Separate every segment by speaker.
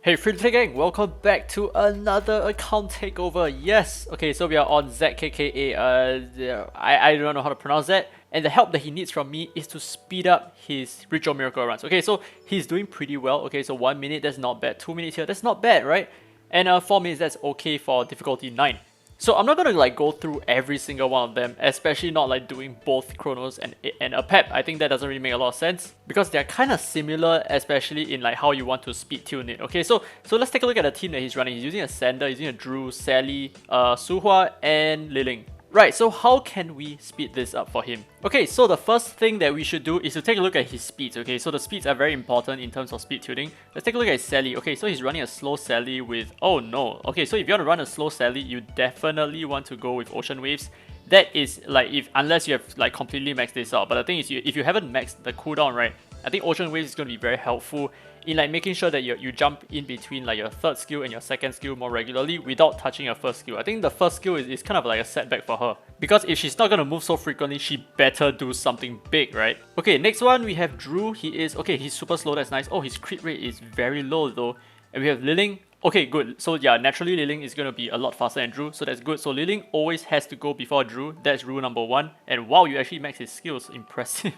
Speaker 1: Hey Free Gang, welcome back to another account takeover. Yes, okay, so we are on ZKKA. I don't know how to pronounce that. And the help that he needs from me is to speed up his Ritual Miracle runs. Okay, so he's doing pretty well. Okay, so 1 minute, that's not bad. 2 minutes here, that's not bad, right? And 4 minutes, that's okay for difficulty 9. So I'm not gonna like go through every single one of them, especially not like doing both Chronos and a Pep. I think that doesn't really make a lot of sense because they're kind of similar, especially in like how you want to speed tune it. Okay, so let's take a look at the team that he's running. He's using a Sander, he's using a Drew, Sally, Suhua, and Liling. Right, so how can we speed this up for him? Okay, so the first thing that we should do is to take a look at his speeds, okay? So the speeds are very important in terms of speed tuning. Let's take a look at Sally. Okay, so he's running a slow Sally with... Oh no. Okay, so if you want to run a slow Sally, you definitely want to go with Ocean Waves. That is like, unless you have like completely maxed this out. But the thing is, if you haven't maxed the cooldown, right, I think Ocean Waves is going to be very helpful in like making sure that you jump in between like your third skill and your second skill more regularly without touching your first skill. I think the first skill is kind of like a setback for her, because if she's not going to move so frequently, she better do something big, right? Okay, next one we have Drew. He's super slow, that's nice. Oh, his crit rate is very low though. And we have Liling. Okay, good. So yeah, naturally Liling is going to be a lot faster than Drew, so that's good. So Liling always has to go before Drew. That's rule number 1. And wow, you actually max his skills. Impressive.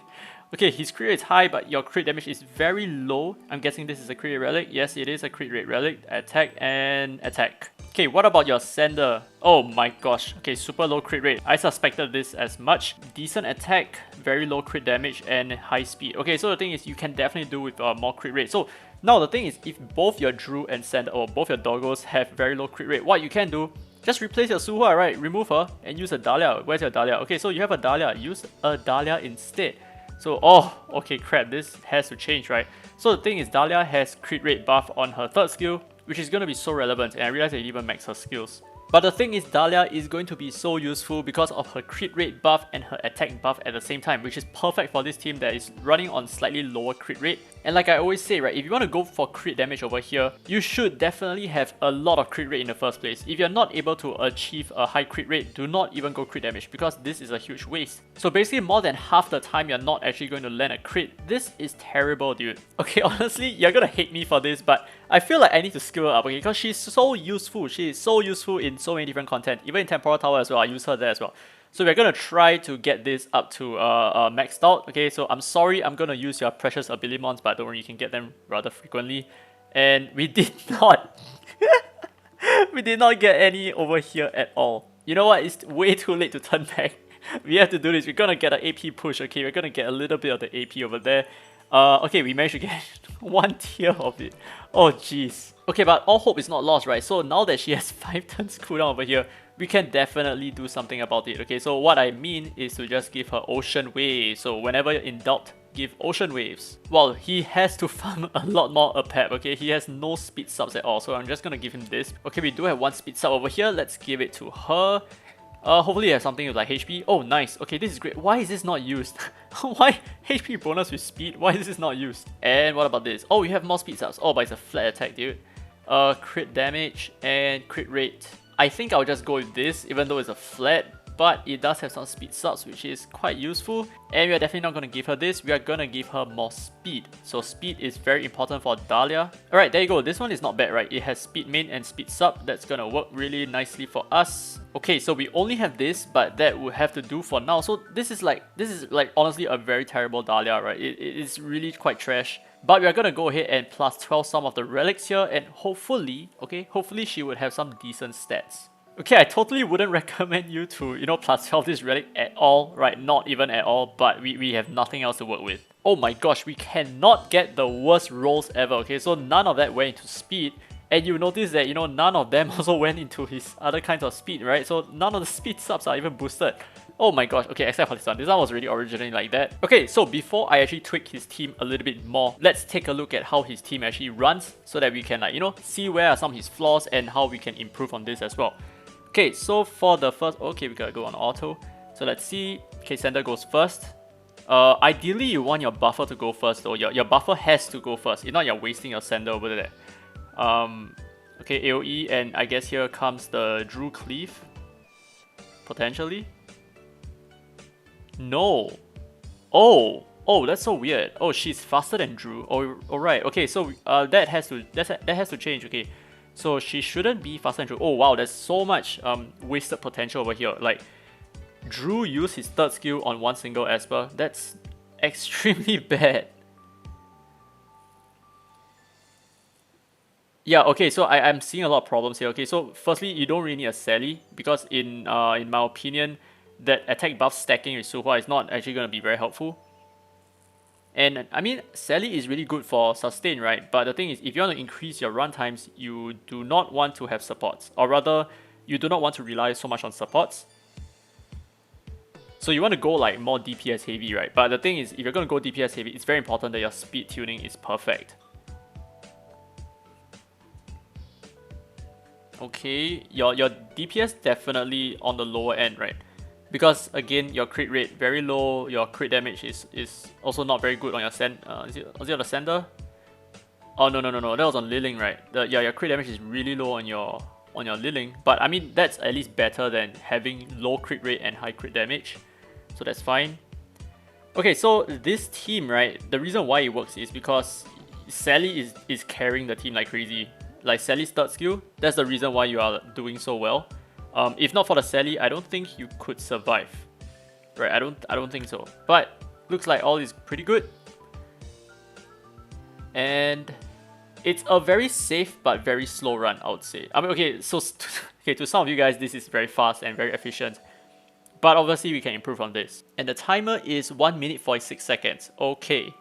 Speaker 1: Okay, his crit rate is high, but your crit damage is very low. I'm guessing this is a crit rate relic. Yes, it is a crit rate relic. Attack and attack. Okay, what about your Sander? Oh my gosh. Okay, super low crit rate. I suspected this as much. Decent attack, very low crit damage, and high speed. Okay, so the thing is, you can definitely do with more crit rate. So now the thing is, if both your Drew and Sander, or both your doggos have very low crit rate, what you can do, just replace your Suhua, right? Remove her and use a Dahlia. Where's your Dahlia? Okay, so you have a Dahlia. Use a Dahlia instead. So, oh, okay, crap, this has to change, right? So the thing is, Dahlia has crit rate buff on her third skill, which is going to be so relevant, and I realized it even max her skills. But the thing is, Dahlia is going to be so useful because of her crit rate buff and her attack buff at the same time, which is perfect for this team that is running on slightly lower crit rate. And like I always say, right, if you want to go for crit damage over here, you should definitely have a lot of crit rate in the first place. If you're not able to achieve a high crit rate, do not even go crit damage because this is a huge waste. So basically more than half the time you're not actually going to land a crit. This is terrible, dude. Okay, honestly, you're gonna hate me for this, but I feel like I need to skill her up, okay, because she's so useful. She is so useful in so many different content. Even in Temporal Tower as well, I use her there as well. So we're gonna try to get this up to maxed out. Okay, so I'm sorry, I'm gonna use your precious ability mons, but don't worry, you can get them rather frequently. And we did not, we did not get any over here at all. You know what? It's way too late to turn back. We have to do this. We're gonna get an AP push. Okay, we're gonna get a little bit of the AP over there. Okay, we managed to get 1 tier of it. Oh jeez. Okay, but all hope is not lost, right? So now that she has 5 turns cooldown over here, we can definitely do something about it. Okay, so what I mean is to just give her Ocean Waves. So whenever you're in doubt, give Ocean Waves. Well, he has to farm a lot more a pep, okay? He has no speed subs at all, so I'm just gonna give him this. Okay, we do have 1 speed sub over here. Let's give it to her. Hopefully it has something with like HP. Oh, nice. Okay, this is great. Why is this not used? Why HP bonus with speed? Why is this not used? And what about this? Oh, you have more speed subs. Oh, but it's a flat attack, dude. Crit damage and crit rate. I think I'll just go with this, even though it's a flat, but it does have some speed subs, which is quite useful. And we are definitely not going to give her this. We are going to give her more speed. So speed is very important for Dahlia. Alright, there you go. This one is not bad, right? It has speed main and speed sub. That's going to work really nicely for us. Okay, so we only have this, but that will have to do for now. So this is like honestly a very terrible Dahlia, right? It is really quite trash. But we are going to go ahead and plus 12 some of the relics here, and hopefully, okay, hopefully she would have some decent stats. Okay, I totally wouldn't recommend you to, you know, plus 12 this relic at all, right? Not even at all, but we have nothing else to work with. Oh my gosh, we cannot get the worst rolls ever, okay? So none of that went into speed. And you notice that, you know, none of them also went into his other kinds of speed, right? So none of the speed subs are even boosted. Oh my gosh, okay, except for this one. This one was really originally like that. Okay, so before I actually tweak his team a little bit more, let's take a look at how his team actually runs so that we can, like, you know, see where are some of his flaws and how we can improve on this as well. Okay, so for the first... Okay, we gotta go on auto. So let's see. Okay, Sander goes first. Ideally, you want your buffer to go first though. Your buffer has to go first. If not, you're wasting your Sander over there. Okay, AoE, and I guess here comes the Drew Cleave. Potentially. No. Oh, Oh, that's so weird. Oh, she's faster than Drew. Oh, alright. Okay, so that has to change. Okay, so she shouldn't be faster than Drew. Oh wow, there's so much wasted potential over here. Like Drew used his third skill on one single Esper. That's extremely bad. Yeah, okay, so I'm seeing a lot of problems here. Okay, so firstly, you don't really need a Sally because in my opinion, that attack buff stacking with Suhua is not actually going to be very helpful. And I mean, Sally is really good for sustain, right? But the thing is, if you want to increase your run times, you do not want to have supports. Or rather, you do not want to rely so much on supports. So you want to go like more DPS heavy, right? But the thing is, if you're going to go DPS heavy, it's very important that your speed tuning is perfect. Okay, your DPS definitely on the lower end, right? Because again, your crit rate very low, your crit damage is also not very good on your was it on the Sander? Oh no, that was on Liling, right? Yeah, your crit damage is really low on your Liling, but I mean that's at least better than having low crit rate and high crit damage, so that's fine. Okay, so this team, right? The reason why it works is because Sally is carrying the team like crazy. Like Sally's third skill, that's the reason why you are doing so well. If not for the Sally, I don't think you could survive. Right, I don't think so. But looks like all is pretty good. And it's a very safe but very slow run, I would say. I mean, okay, so okay, to some of you guys, this is very fast and very efficient. But obviously we can improve on this. And the timer is 1 minute 46 seconds. Okay.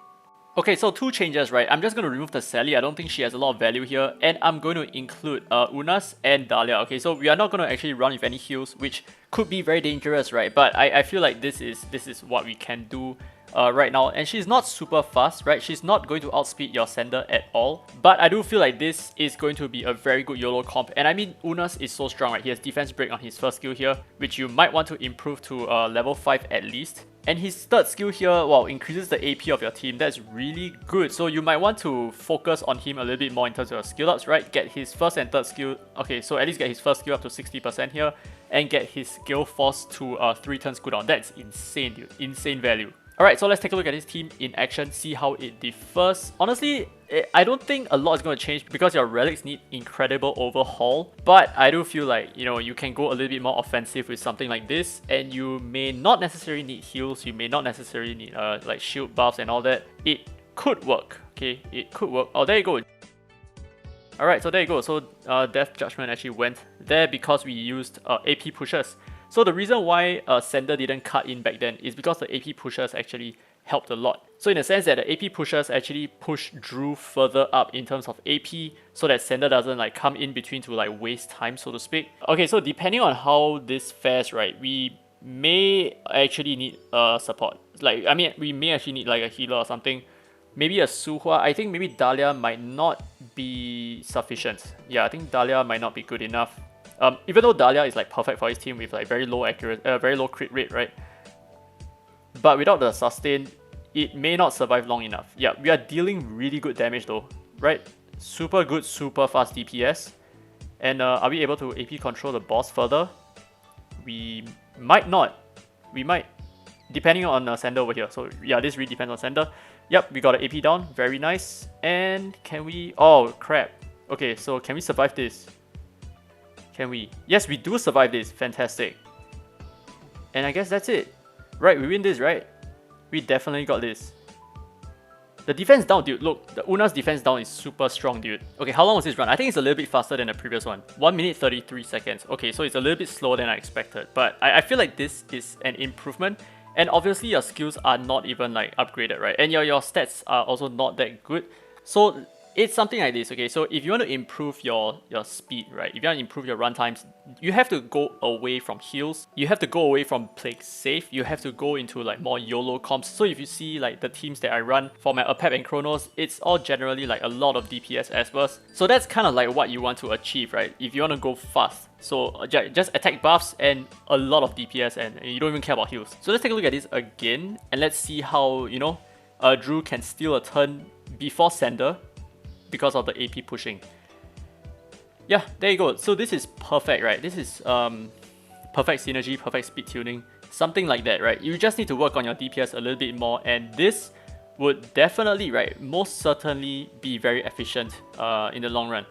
Speaker 1: Okay, so two changes, right? I'm just going to remove the Sally. I don't think she has a lot of value here. And I'm going to include Unas and Dahlia. Okay, so we are not going to actually run with any heals, which could be very dangerous, right? But I feel like this is what we can do right now. And she's not super fast, right? She's not going to outspeed your Sander at all. But I do feel like this is going to be a very good YOLO comp. And I mean, Unas is so strong, right? He has defense break on his first skill here, which you might want to improve to level 5 at least. And his third skill here, wow, increases the AP of your team. That's really good. So you might want to focus on him a little bit more in terms of your skill ups, right? Get his first and third skill. Okay, so at least get his first skill up to 60% here. And get his skill force to 3 turns cooldown. That's insane, dude. Insane value. Alright, so let's take a look at this team in action, see how it differs. Honestly, I don't think a lot is going to change because your relics need incredible overhaul. But I do feel like, you know, you can go a little bit more offensive with something like this. And you may not necessarily need heals. You may not necessarily need like shield buffs and all that. It could work, okay? It could work. Oh, there you go. Alright, so there you go. So Death Judgment actually went there because we used AP pushers. So the reason why Sander didn't cut in back then is because the AP pushers actually helped a lot. So in a sense that the AP pushers actually push Drew further up in terms of AP so that Sander doesn't like come in between to like waste time, so to speak. Okay, so depending on how this fares, right, we may actually need support. Like, I mean, we may actually need like a healer or something. Maybe a Suhua. I think maybe Dahlia might not be sufficient. Yeah, I think Dahlia might not be good enough. Even though Dahlia is like perfect for his team with like very low crit rate, right? But without the sustain, it may not survive long enough. Yeah, we are dealing really good damage though, right? Super good, super fast DPS. And are we able to AP control the boss further? We might not. We might, depending on Sander over here. So yeah, this really depends on Sander. Yep, we got an AP down, very nice. And can we, oh crap. Okay, so can we survive this? Can we? Yes, we do survive this. Fantastic. And I guess that's it. Right, we win this, right? We definitely got this. The defense down, dude. Look, the Una's defense down is super strong, dude. Okay, how long was this run? I think it's a little bit faster than the previous one. 1 minute 33 seconds. Okay, so it's a little bit slower than I expected. But I feel like this is an improvement. And obviously your skills are not even like upgraded, right? And your stats are also not that good. So it's something like this, okay? So if you want to improve your speed, right? If you want to improve your run times, you have to go away from heals. You have to go away from playing safe. You have to go into like more YOLO comps. So if you see like the teams that I run for my Apep and Chronos, it's all generally like a lot of DPS Espers. So that's kind of like what you want to achieve, right? If you want to go fast. So just attack buffs and a lot of DPS and you don't even care about heals. So let's take a look at this again and let's see how, you know, Drew can steal a turn before Sander because of the AP pushing. Yeah, there you go. So this is perfect, right? This is perfect synergy, perfect speed tuning, something like that, right? You just need to work on your DPS a little bit more, and this would definitely, right, most certainly be very efficient in the long run.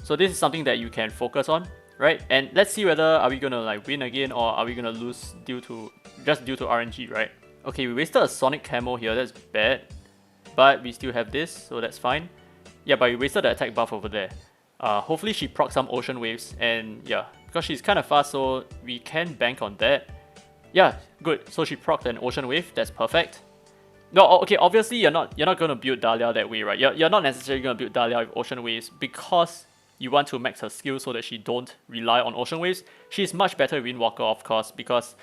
Speaker 1: So this is something that you can focus on, right? And let's see whether are we gonna like win again or are we gonna lose due to RNG, right? Okay, we wasted a Sonic Camo here, that's bad. But we still have this, so that's fine. Yeah, but we wasted the attack buff over there. Hopefully she procs some Ocean Waves, and yeah, because she's kind of fast, so we can bank on that. Yeah, good. So she procced an Ocean Wave, that's perfect. No, okay, obviously you're not gonna build Dahlia that way, right? You're not necessarily gonna build Dahlia with Ocean Waves because you want to max her skill so that she don't rely on Ocean Waves. She's much better with Windwalker, of course, because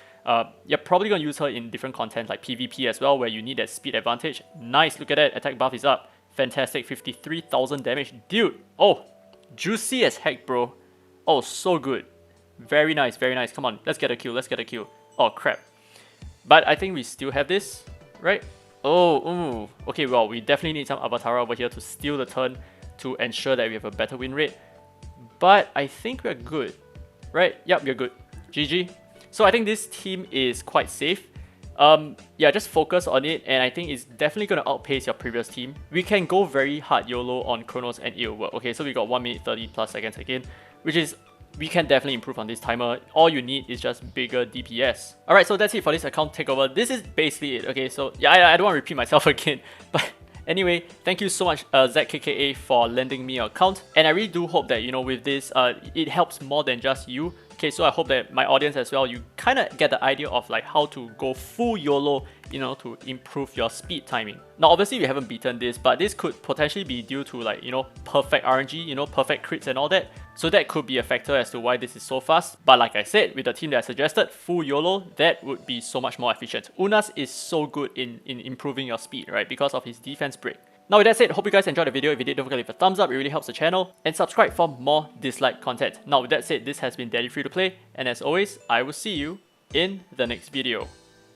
Speaker 1: you're probably gonna use her in different content like PvP as well, where you need that speed advantage. Nice, look at that, attack buff is up. Fantastic, 53,000 damage. Dude, oh, juicy as heck, bro. Oh, so good. Very nice, very nice. Come on, let's get a kill, let's get a kill. Oh, crap. But I think we still have this, right? Oh, ooh. Okay, well, we definitely need some Avatar over here to steal the turn to ensure that we have a better win rate. But I think we're good, right? Yep, we're good. GG. So I think this team is quite safe. Yeah, just focus on it, and I think it's definitely going to outpace your previous team. We can go very hard YOLO on Chronos and it will work. Okay, so we got 1 minute 30 plus seconds again, which is, we can definitely improve on this timer. All you need is just bigger DPS. Alright, so that's it for this account takeover. This is basically it, okay? So yeah, I don't want to repeat myself again, but anyway, thank you so much ZKKA for lending me your account, and I really do hope that, you know, with this, it helps more than just you. Okay, so I hope that my audience as well, you kind of get the idea of like how to go full YOLO, you know, to improve your speed timing. Now, obviously we haven't beaten this, but this could potentially be due to like, you know, perfect RNG, you know, perfect crits and all that. So that could be a factor as to why this is so fast. But like I said, with the team that I suggested, full YOLO, that would be so much more efficient. Unas is so good in improving your speed, right? Because of his defense break. Now with that said, hope you guys enjoyed the video. If you did, don't forget to leave a thumbs up, it really helps the channel. And subscribe for more Dislyte content. Now with that said, this has been Daddy Free to Play, and as always, I will see you in the next video.